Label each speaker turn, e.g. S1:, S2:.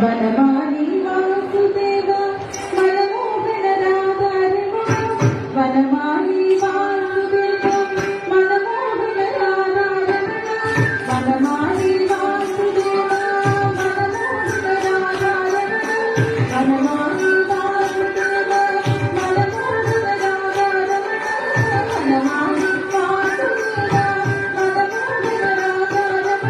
S1: Vanamali Vasudeva మనమోహన రాధారమ Vanamali Vasudeva మనమోహన రాధారమ Vanamali Vasudeva మనమోహన రాధారమ Vanamali Vasudeva మనమోహన రాధారమ Vanamali Vasudeva మనమోహన రాధారమ